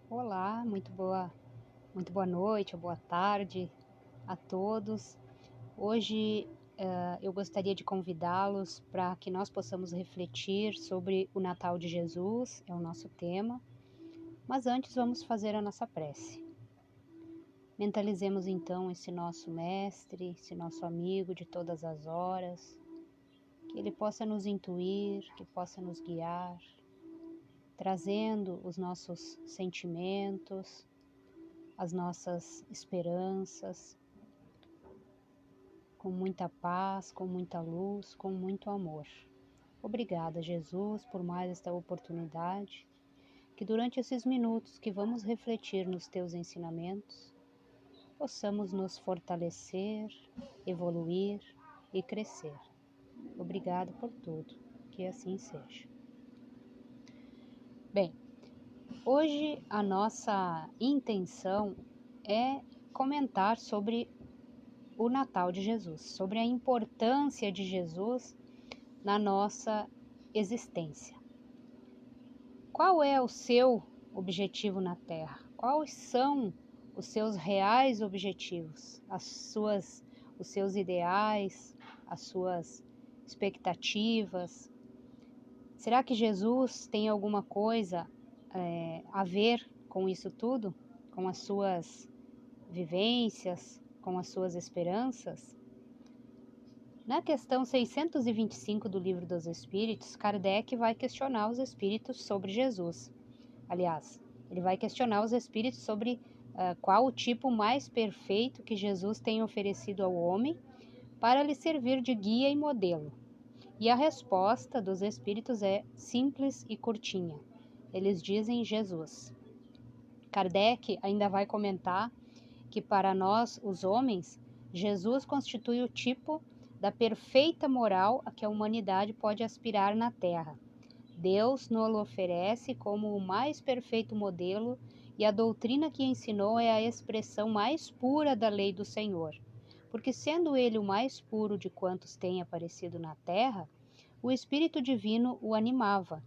Olá, muito boa noite ou boa tarde a todos. Hoje eu gostaria de convidá-los para que nós possamos refletir sobre o Natal de Jesus, é o nosso tema, mas antes vamos fazer a nossa prece. Mentalizemos então esse nosso mestre, esse nosso amigo de todas as horas, que ele possa nos intuir, que possa nos guiar, trazendo os nossos sentimentos, as nossas esperanças, com muita paz, com muita luz, com muito amor. Obrigada, Jesus, por mais esta oportunidade, que durante esses minutos que vamos refletir nos teus ensinamentos, possamos nos fortalecer, evoluir e crescer. Obrigada por tudo, que assim seja. Bem, hoje a nossa intenção é comentar sobre o Natal de Jesus, sobre a importância de Jesus na nossa existência. Qual é o seu objetivo na Terra? Quais são os seus reais objetivos, os seus ideais, as suas expectativas? Será que Jesus tem alguma coisa a ver com isso tudo? Com as suas vivências, com as suas esperanças? Na questão 625 do Livro dos Espíritos, Kardec vai questionar os espíritos sobre Jesus. Aliás, ele vai questionar os espíritos sobre qual o tipo mais perfeito que Jesus tem oferecido ao homem para lhe servir de guia e modelo. E a resposta dos espíritos é simples e curtinha. Eles dizem Jesus. Kardec ainda vai comentar que para nós, os homens, Jesus constitui o tipo da perfeita moral a que a humanidade pode aspirar na Terra. Deus nos oferece como o mais perfeito modelo e a doutrina que ensinou é a expressão mais pura da lei do Senhor. Porque sendo ele o mais puro de quantos têm aparecido na Terra, o Espírito Divino o animava.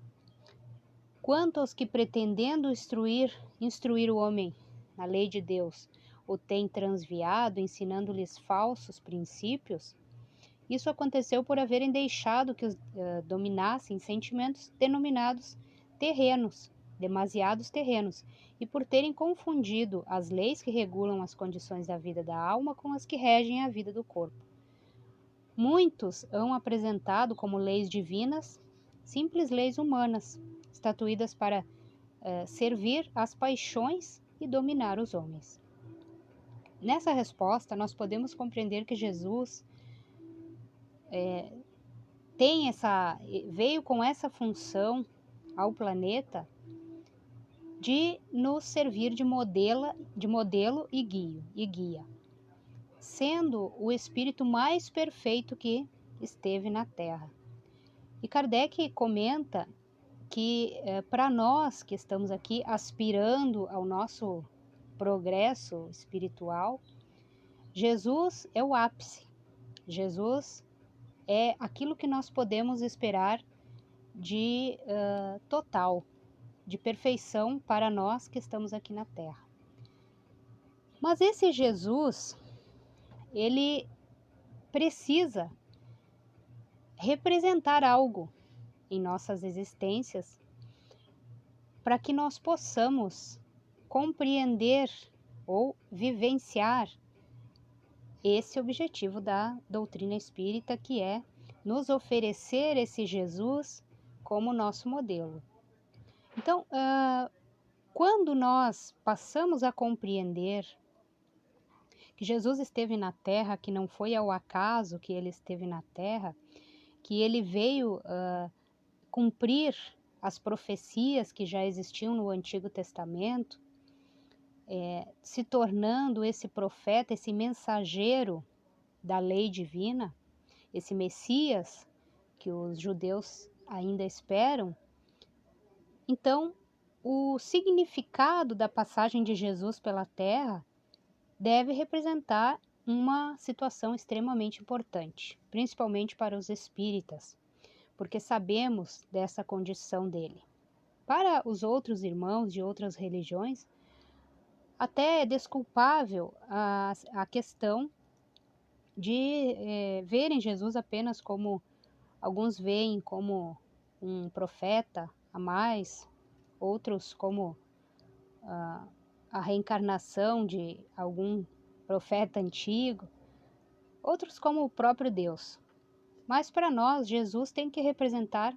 Quanto aos que pretendendo instruir o homem na lei de Deus, o têm transviado, ensinando-lhes falsos princípios, isso aconteceu por haverem deixado que os dominassem sentimentos denominados terrenos, demasiados terrenos, e por terem confundido as leis que regulam as condições da vida da alma com as que regem a vida do corpo. Muitos hão apresentado como leis divinas simples leis humanas, estatuídas para servir às paixões e dominar os homens. Nessa resposta, nós podemos compreender que Jesus veio com essa função ao planeta de nos servir de modelo e guia, sendo o espírito mais perfeito que esteve na Terra. E Kardec comenta que para nós que estamos aqui aspirando ao nosso progresso espiritual, Jesus é o ápice. Jesus é aquilo que nós podemos esperar de total, de perfeição para nós que estamos aqui na Terra. Mas esse Jesus, ele precisa representar algo em nossas existências para que nós possamos compreender ou vivenciar esse objetivo da doutrina espírita, que é nos oferecer esse Jesus como nosso modelo. Então, quando nós passamos a compreender que Jesus esteve na Terra, que não foi ao acaso que ele esteve na Terra, que ele veio cumprir as profecias que já existiam no Antigo Testamento, se tornando esse profeta, esse mensageiro da lei divina, esse Messias que os judeus ainda esperam. Então, o significado da passagem de Jesus pela Terra deve representar uma situação extremamente importante, principalmente para os espíritas, porque sabemos dessa condição dele. para os outros irmãos de outras religiões, até é desculpável a questão de verem Jesus apenas como, alguns veem como um profeta a mais, outros como a reencarnação de algum profeta antigo, outros como o próprio Deus. Mas para nós, Jesus tem que representar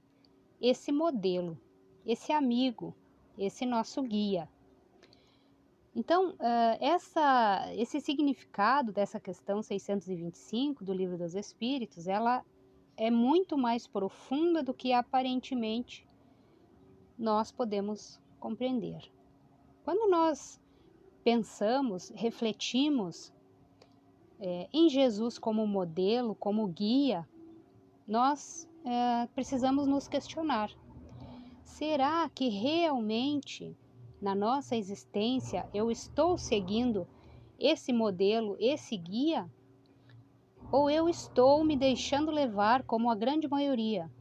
esse modelo, esse amigo, esse nosso guia. Então, esse significado dessa questão 625 do Livro dos Espíritos, ela é muito mais profunda do que aparentemente nós podemos compreender. Quando nós pensamos, refletimos em Jesus como modelo, como guia, nós precisamos nos questionar: será que realmente na nossa existência eu estou seguindo esse modelo, esse guia? Ou eu estou me deixando levar, como a grande maioria,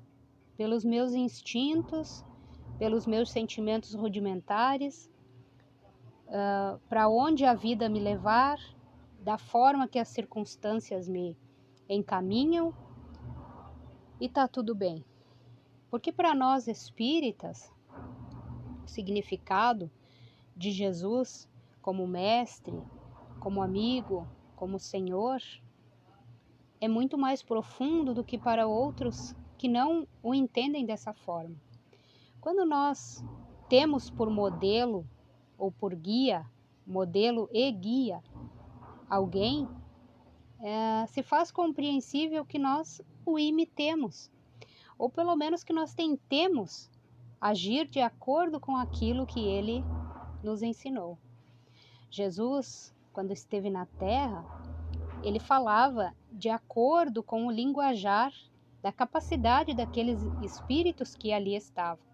pelos meus instintos, pelos meus sentimentos rudimentares, para onde a vida me levar, da forma que as circunstâncias me encaminham, e tá tudo bem? Porque para nós espíritas, o significado de Jesus como mestre, como amigo, como Senhor, é muito mais profundo do que para outros que não o entendem dessa forma. Quando nós temos por modelo ou por guia, modelo e guia, alguém, se faz compreensível que nós o imitemos, ou pelo menos que nós tentemos agir de acordo com aquilo que ele nos ensinou. Jesus, quando esteve na Terra, ele falava de acordo com o linguajar da capacidade daqueles espíritos que ali estavam.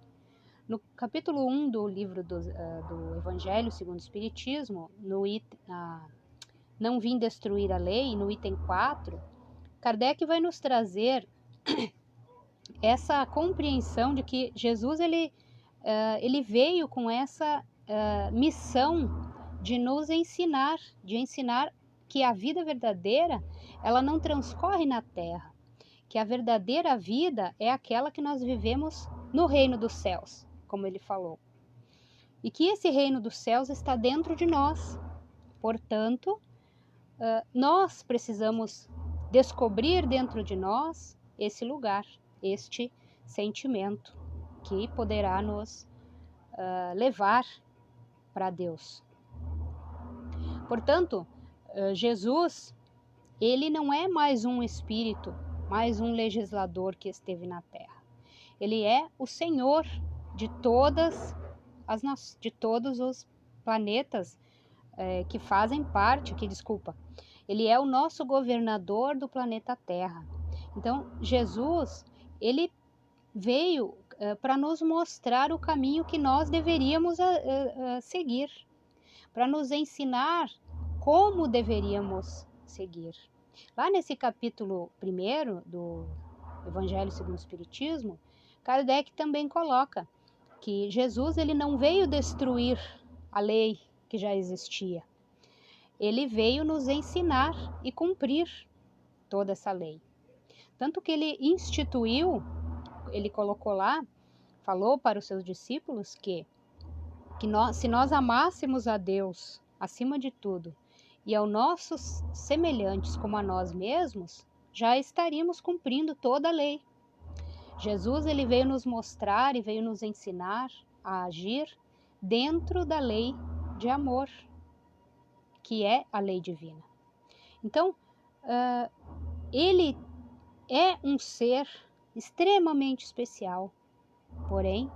No capítulo 1 do livro do Evangelho segundo o Espiritismo, Não Vim Destruir a Lei, no item 4, Kardec vai nos trazer essa compreensão de que Jesus ele veio com essa missão de nos ensinar, que a vida verdadeira, ela não transcorre na Terra, que a verdadeira vida é aquela que nós vivemos no reino dos céus, como ele falou. E que esse reino dos céus está dentro de nós. Portanto, nós precisamos descobrir dentro de nós esse lugar, este sentimento que poderá nos levar para Deus. Portanto, Jesus, ele não é mais um espírito, mais um legislador que esteve na Terra. Ele é o Senhor de todos os planetas que fazem parte, ele é o nosso governador do planeta Terra. Então, Jesus, ele veio para nos mostrar o caminho que nós deveríamos seguir, para nos ensinar como deveríamos seguir. Lá nesse capítulo 1 do Evangelho segundo o Espiritismo, Kardec também coloca que Jesus ele não veio destruir a lei que já existia. Ele veio nos ensinar e cumprir toda essa lei. Tanto que ele instituiu, ele colocou lá, falou para os seus discípulos que se nós amássemos a Deus acima de tudo e aos nossos semelhantes como a nós mesmos, já estaríamos cumprindo toda a lei. Jesus ele veio nos mostrar e veio nos ensinar a agir dentro da lei de amor, que é a lei divina. Então, ele é um ser extremamente especial, porém,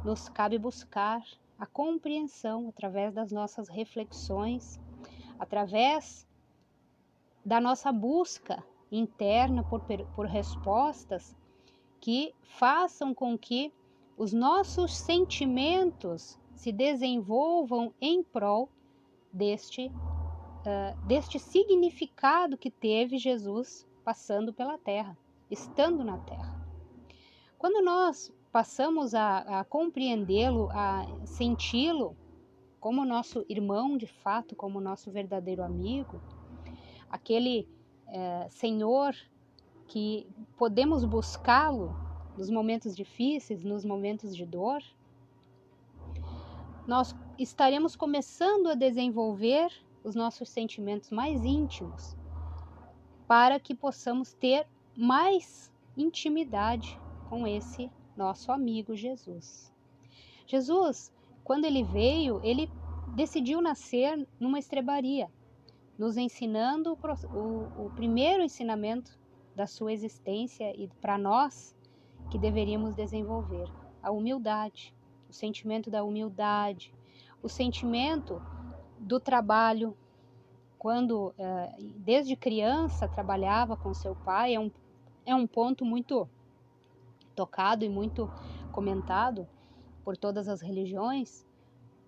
nos cabe buscar a compreensão através das nossas reflexões, através da nossa busca interna por respostas que façam com que os nossos sentimentos se desenvolvam em prol deste significado que teve Jesus passando pela Terra, estando na Terra. Quando nós passamos a compreendê-lo, a senti-lo como nosso irmão de fato, como nosso verdadeiro amigo, aquele Senhor que podemos buscá-lo nos momentos difíceis, nos momentos de dor, nós estaremos começando a desenvolver os nossos sentimentos mais íntimos para que possamos ter mais intimidade com esse nosso amigo Jesus. Jesus, quando ele veio, ele decidiu nascer numa estrebaria, nos ensinando o primeiro ensinamento da sua existência e para nós que deveríamos desenvolver, a humildade, o sentimento da humildade, o sentimento do trabalho. Quando desde criança trabalhava com seu pai, é um ponto muito tocado e muito comentado por todas as religiões,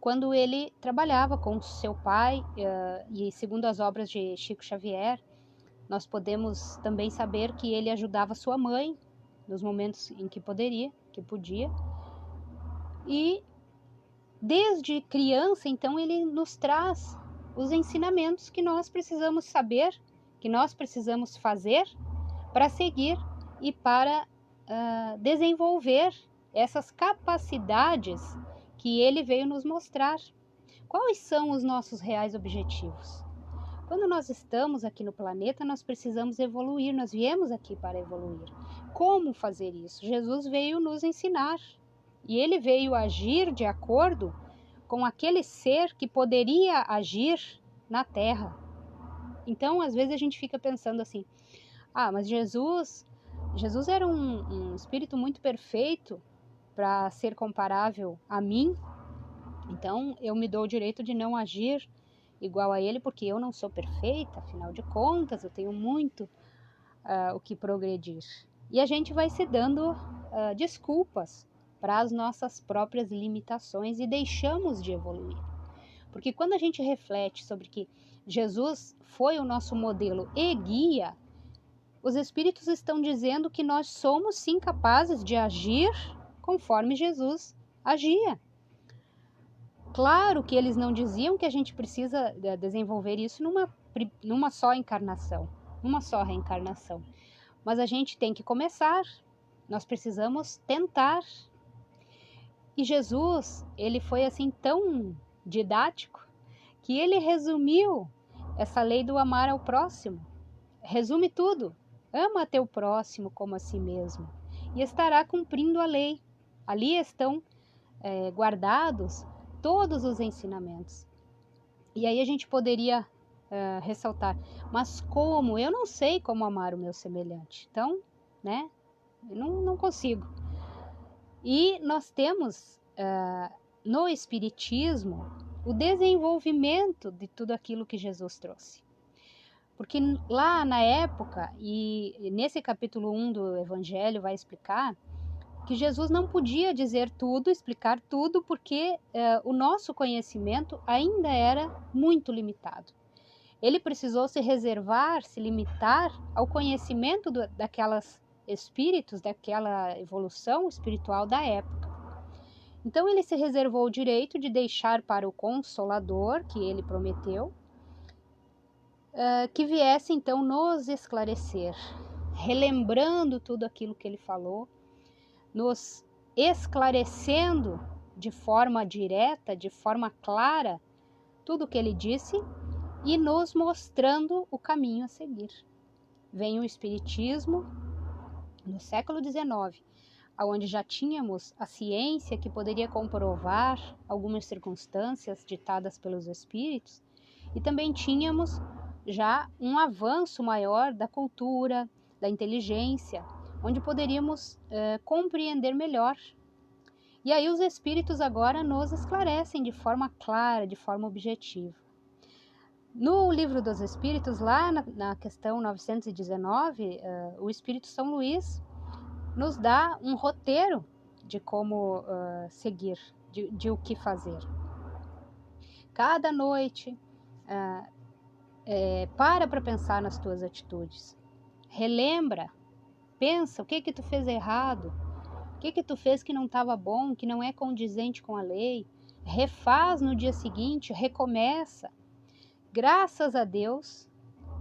quando ele trabalhava com seu pai, e segundo as obras de Chico Xavier, nós podemos também saber que ele ajudava sua mãe nos momentos em que podia, e desde criança, então, ele nos traz os ensinamentos que nós precisamos saber, que nós precisamos fazer para seguir e para desenvolver essas capacidades que ele veio nos mostrar. Quais são os nossos reais objetivos? Quando nós estamos aqui no planeta, nós precisamos evoluir, nós viemos aqui para evoluir. Como fazer isso? Jesus veio nos ensinar e ele veio agir de acordo com aquele ser que poderia agir na Terra. Então, às vezes a gente fica pensando assim, mas Jesus era um espírito muito perfeito para ser comparável a mim, então eu me dou o direito de não agir igual a ele, porque eu não sou perfeita, afinal de contas, eu tenho muito o que progredir. E a gente vai se dando desculpas para as nossas próprias limitações e deixamos de evoluir. Porque quando a gente reflete sobre que Jesus foi o nosso modelo e guia, os Espíritos estão dizendo que nós somos sim capazes de agir conforme Jesus agia. Claro que eles não diziam que a gente precisa desenvolver isso numa só encarnação, numa só reencarnação. Mas a gente tem que começar, nós precisamos tentar. E Jesus, ele foi assim tão didático que ele resumiu essa lei do amar ao próximo. Resume tudo. Ama teu próximo como a si mesmo e estará cumprindo a lei. Ali estão guardados todos os ensinamentos. E aí a gente poderia ressaltar, mas como? Eu não sei como amar o meu semelhante. Então, né? Eu não consigo. E nós temos no Espiritismo o desenvolvimento de tudo aquilo que Jesus trouxe. Porque lá na época, e nesse capítulo 1 do Evangelho vai explicar, que Jesus não podia dizer tudo, explicar tudo, porque o nosso conhecimento ainda era muito limitado. Ele precisou se reservar, se limitar ao conhecimento daquelas espíritos, daquela evolução espiritual da época. Então ele se reservou o direito de deixar para o Consolador, que ele prometeu, que viesse então nos esclarecer, relembrando tudo aquilo que ele falou, nos esclarecendo de forma direta, de forma clara, tudo o que ele disse e nos mostrando o caminho a seguir. Vem o Espiritismo no século XIX, onde já tínhamos a ciência que poderia comprovar algumas circunstâncias ditadas pelos espíritos, e também tínhamos já um avanço maior da cultura, da inteligência, onde poderíamos compreender melhor. E aí os espíritos agora nos esclarecem de forma clara, de forma objetiva. No Livro dos Espíritos, lá na questão 919, o Espírito São Luís nos dá um roteiro de como seguir, de o que fazer. Cada noite, para pensar nas tuas atitudes. Relembra, pensa o que tu fez errado, O que que tu fez que não estava bom, que não é condizente com a lei? Refaz no dia seguinte, recomeça. Graças a Deus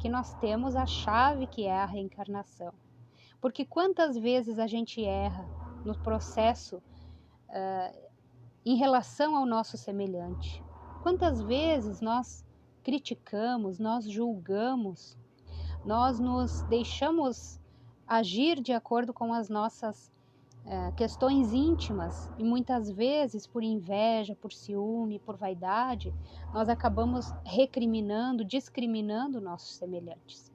que nós temos a chave que é a reencarnação. Porque quantas vezes a gente erra no processo em relação ao nosso semelhante? Quantas vezes nós criticamos, nós julgamos, nós nos deixamos agir de acordo com as nossas questões íntimas e muitas vezes por inveja, por ciúme, por vaidade, nós acabamos recriminando, discriminando nossos semelhantes.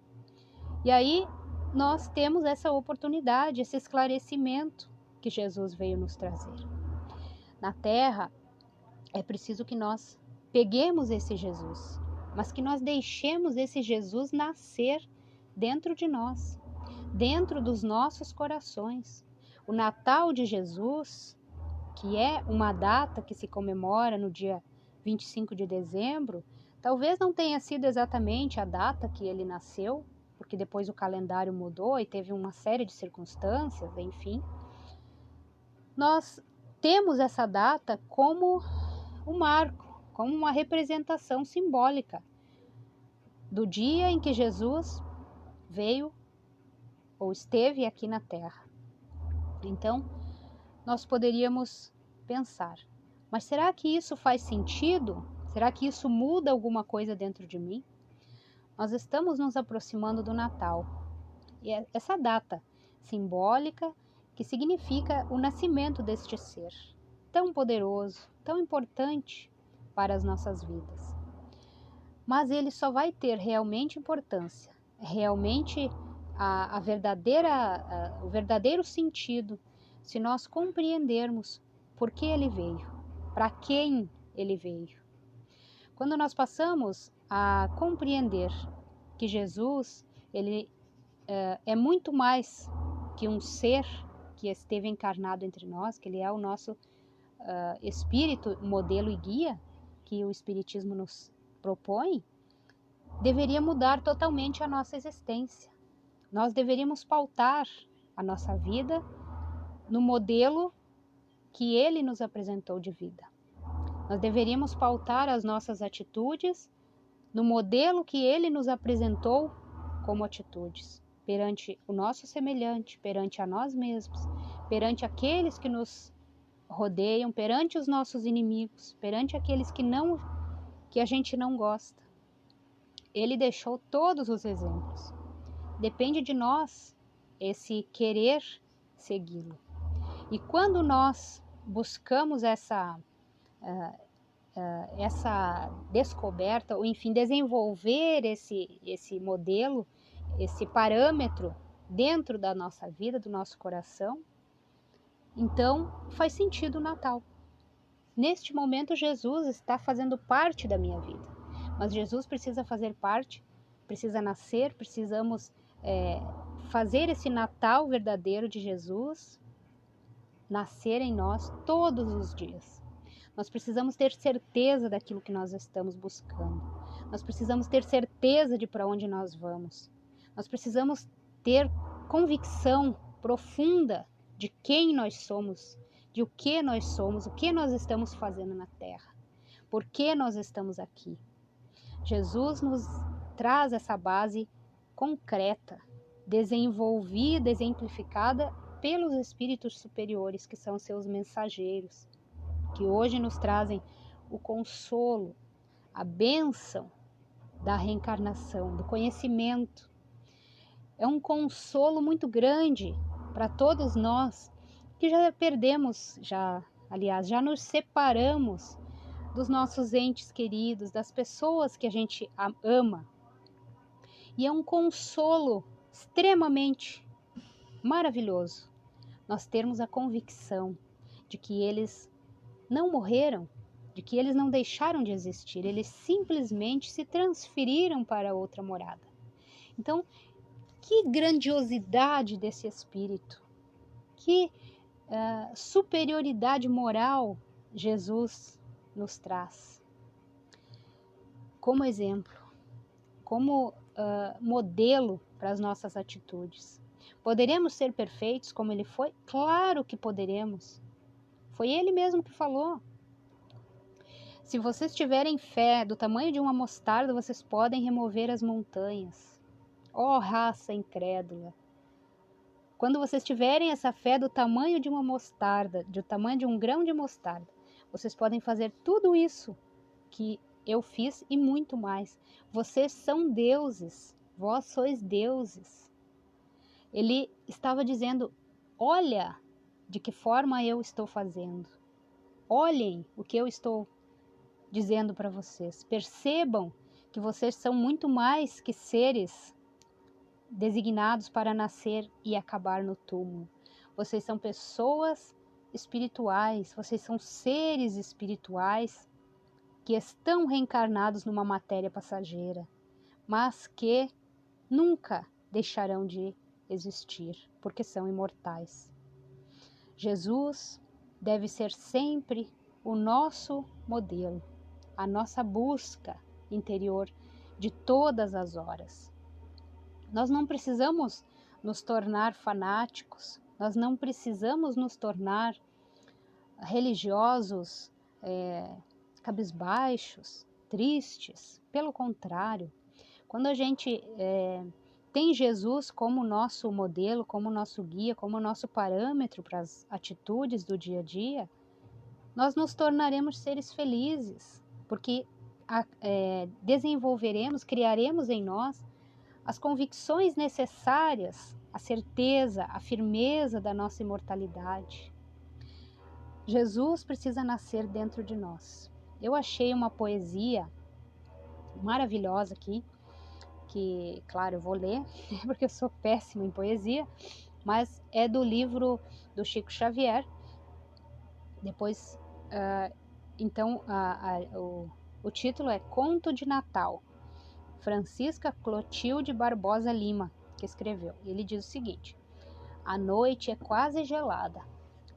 E aí nós temos essa oportunidade, esse esclarecimento que Jesus veio nos trazer. Na Terra é preciso que nós peguemos esse Jesus, mas que nós deixemos esse Jesus nascer dentro de nós, dentro dos nossos corações. O Natal de Jesus, que é uma data que se comemora no dia 25 de dezembro, talvez não tenha sido exatamente a data que ele nasceu, porque depois o calendário mudou e teve uma série de circunstâncias, enfim. Nós temos essa data como um marco, como uma representação simbólica do dia em que Jesus veio ou esteve aqui na Terra. Então, nós poderíamos pensar, mas será que isso faz sentido? Será que isso muda alguma coisa dentro de mim? Nós estamos nos aproximando do Natal, e é essa data simbólica que significa o nascimento deste ser, tão poderoso, tão importante para as nossas vidas. Mas ele só vai ter realmente importância, realmente o verdadeiro sentido, se nós compreendermos por que ele veio, para quem ele veio. Quando nós passamos a compreender que Jesus, ele é muito mais que um ser que esteve encarnado entre nós, que ele é o nosso espírito, modelo e guia que o Espiritismo nos propõe, deveria mudar totalmente a nossa existência. Nós deveríamos pautar a nossa vida no modelo que ele nos apresentou de vida. Nós deveríamos pautar as nossas atitudes no modelo que ele nos apresentou como atitudes, perante o nosso semelhante, perante a nós mesmos, perante aqueles que nos rodeiam, perante os nossos inimigos, perante aqueles que a gente não gosta. Ele deixou todos os exemplos. Depende de nós esse querer segui-lo. E quando nós buscamos essa descoberta, ou enfim, desenvolver esse modelo, esse parâmetro dentro da nossa vida, do nosso coração, então faz sentido o Natal. Neste momento, Jesus está fazendo parte da minha vida, mas Jesus precisa fazer parte, precisa nascer, precisamos fazer esse Natal verdadeiro de Jesus nascer em nós todos os dias. Nós precisamos ter certeza daquilo que nós estamos buscando. Nós precisamos ter certeza de para onde nós vamos. Nós precisamos ter convicção profunda de quem nós somos, de o que nós somos, o que nós estamos fazendo na Terra, por que nós estamos aqui. Jesus nos traz essa base concreta, desenvolvida, exemplificada pelos espíritos superiores, que são seus mensageiros, que hoje nos trazem o consolo, a bênção da reencarnação, do conhecimento. É um consolo muito grande para todos nós que já perdemos, já nos separamos dos nossos entes queridos, das pessoas que a gente ama. E é um consolo extremamente maravilhoso nós termos a convicção de que eles não morreram, de que eles não deixaram de existir, eles simplesmente se transferiram para outra morada. Então, que grandiosidade desse espírito, que superioridade moral Jesus nos traz como exemplo, como modelo para as nossas atitudes. Poderemos ser perfeitos como Ele foi? Claro que poderemos. Foi Ele mesmo que falou. Se vocês tiverem fé do tamanho de uma mostarda, vocês podem remover as montanhas. Ó raça incrédula! Quando vocês tiverem essa fé do tamanho de uma mostarda, do tamanho de um grão de mostarda, vocês podem fazer tudo isso que eu fiz e muito mais. Vocês são deuses, vós sois deuses. Ele estava dizendo, olha de que forma eu estou fazendo. Olhem o que eu estou dizendo para vocês. Percebam que vocês são muito mais que seres designados para nascer e acabar no túmulo. Vocês são pessoas espirituais, vocês são seres espirituais que estão reencarnados numa matéria passageira, mas que nunca deixarão de existir, porque são imortais. Jesus deve ser sempre o nosso modelo, a nossa busca interior de todas as horas. Nós não precisamos nos tornar fanáticos, nós não precisamos nos tornar religiosos, cabisbaixos, tristes. Pelo contrário, quando a gente tem Jesus como nosso modelo, como nosso guia, como nosso parâmetro para as atitudes do dia a dia, nós nos tornaremos seres felizes, porque desenvolveremos, criaremos em nós as convicções necessárias, a certeza, a firmeza da nossa imortalidade. Jesus precisa nascer dentro de nós. Eu achei uma poesia maravilhosa aqui, que, claro, eu vou ler, porque eu sou péssima em poesia, mas é do livro do Chico Xavier. Depois, o título é Conto de Natal, Francisca Clotilde Barbosa Lima, que escreveu. Ele diz o seguinte: a noite é quase gelada,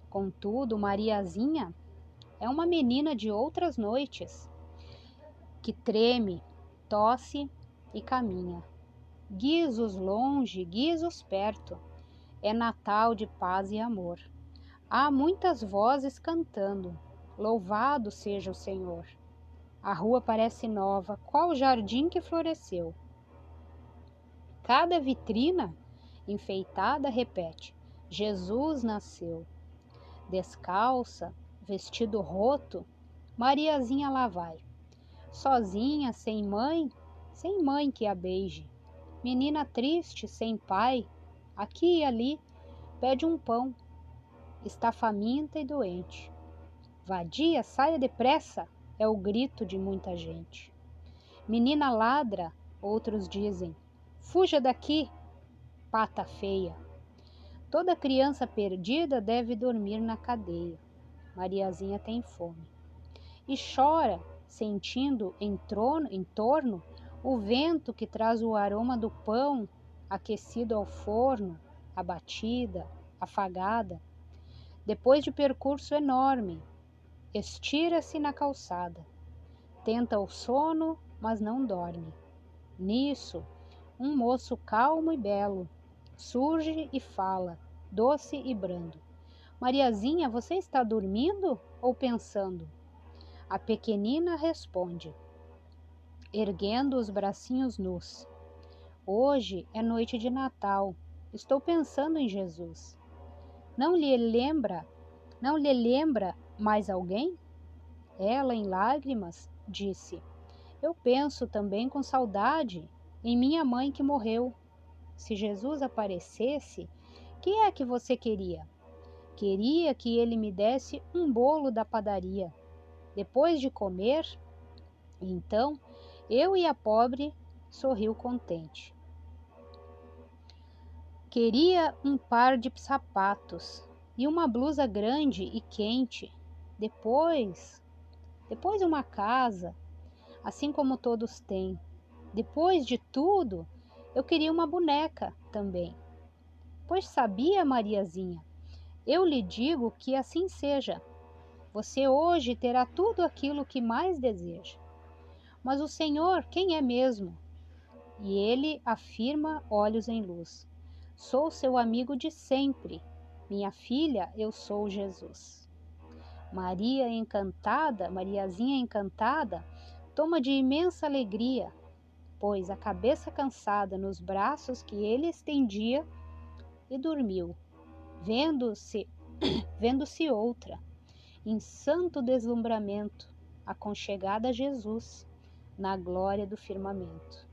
contudo, Mariazinha é uma menina de outras noites, que treme, tosse e caminha. Guizos longe, guizos perto, é Natal de paz e amor. Há muitas vozes cantando, louvado seja o Senhor. A rua parece nova, qual jardim que floresceu. Cada vitrina enfeitada repete, Jesus nasceu. Descalça, vestido roto, Mariazinha lá vai. Sozinha, sem mãe que a beije. Menina triste, sem pai, aqui e ali, pede um pão. Está faminta e doente. Vadia, saia depressa, é o grito de muita gente. Menina ladra, outros dizem, fuja daqui, pata feia. Toda criança perdida deve dormir na cadeia. Mariazinha tem fome. E chora, sentindo em torno o vento que traz o aroma do pão aquecido ao forno, abatida, afagada. Depois de percurso enorme, estira-se na calçada. Tenta o sono, mas não dorme. Nisso, um moço calmo e belo surge e fala, doce e brando. Mariazinha, você está dormindo ou pensando? A pequenina responde, erguendo os bracinhos nus. Hoje é noite de Natal. Estou pensando em Jesus. Não lhe lembra mais alguém? Ela, em lágrimas, disse, eu penso também com saudade em minha mãe que morreu. Se Jesus aparecesse, que é que você queria? Queria que ele me desse um bolo da padaria. Depois de comer, então, eu e a pobre sorriu contente. Queria um par de sapatos e uma blusa grande e quente. Depois uma casa, assim como todos têm. Depois de tudo, eu queria uma boneca também. Pois sabia, Mariazinha, eu lhe digo que assim seja. Você hoje terá tudo aquilo que mais deseja. Mas o Senhor, quem é mesmo? E ele afirma olhos em luz. Sou seu amigo de sempre. Minha filha, eu sou Jesus. Mariazinha encantada, toma de imensa alegria, pôs a cabeça cansada nos braços que ele estendia e dormiu, vendo-se outra, em santo deslumbramento, aconchegada a Jesus, na glória do firmamento.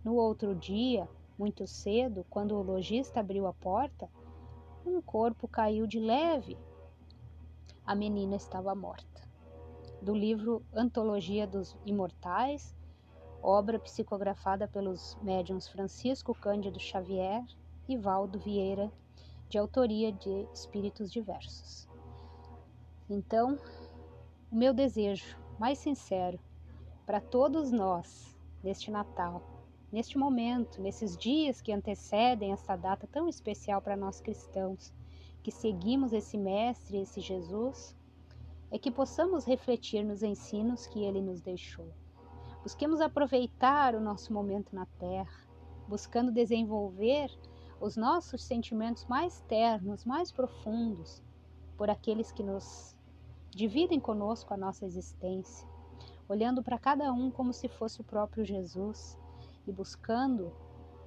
No outro dia, muito cedo, quando o lojista abriu a porta, um corpo caiu de leve. A menina estava morta. Do livro Antologia dos Imortais, obra psicografada pelos médiuns Francisco Cândido Xavier e Valdo Vieira, de autoria de espíritos diversos. Então, o meu desejo mais sincero para todos nós, neste Natal, neste momento, nesses dias que antecedem essa data tão especial para nós cristãos, que seguimos esse Mestre, esse Jesus, é que possamos refletir nos ensinos que ele nos deixou. Busquemos aproveitar o nosso momento na Terra, buscando desenvolver os nossos sentimentos mais ternos, mais profundos, por aqueles que nos dividem conosco a nossa existência, olhando para cada um como se fosse o próprio Jesus e buscando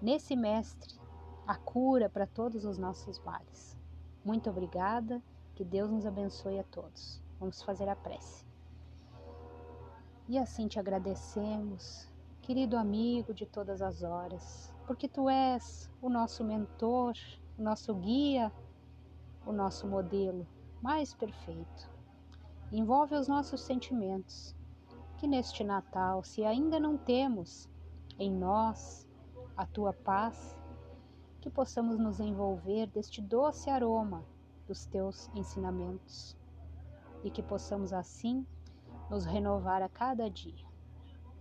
nesse Mestre a cura para todos os nossos males. Muito obrigada, que Deus nos abençoe a todos. Vamos fazer a prece. E assim te agradecemos, querido amigo de todas as horas, porque tu és o nosso mentor, o nosso guia, o nosso modelo mais perfeito. Envolve os nossos sentimentos, que neste Natal, se ainda não temos em nós a tua paz, que possamos nos envolver deste doce aroma dos teus ensinamentos e que possamos assim nos renovar a cada dia.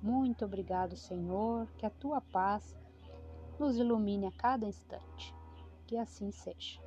Muito obrigado, Senhor, que a tua paz nos ilumine a cada instante. Que assim seja.